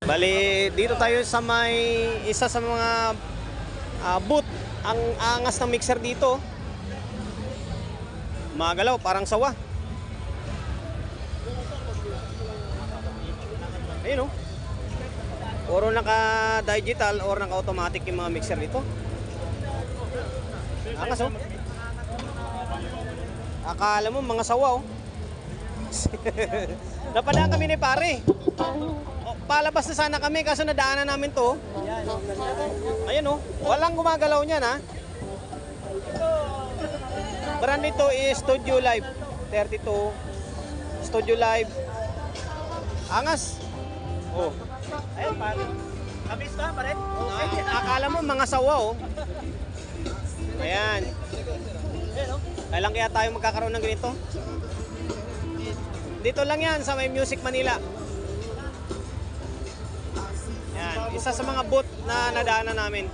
Bali, dito tayo sa may isa sa mga booth. Ang angas ng mixer dito. Magalaw, parang sawa. Ayun oh. Puro naka-digital or naka-automatic yung mga mixer dito. Angas oh. Akala mo mga sawa oh. Napadaan kami ni pare. Palabas na sana kami kaso nadaanan namin to. Ayan oh. Walang gumagalaw niyan ha. Brand nito is Studio Live 32. Studio Live. Angas. Oh. Ayun, pare. Kamis ba, pare? Akala mo mga sawa oh. Ayan. Kailan kaya tayo magkakaroon ng ganito? Dito lang yan sa may Music Manila. Yan, isa sa mga booth na nadaanan namin.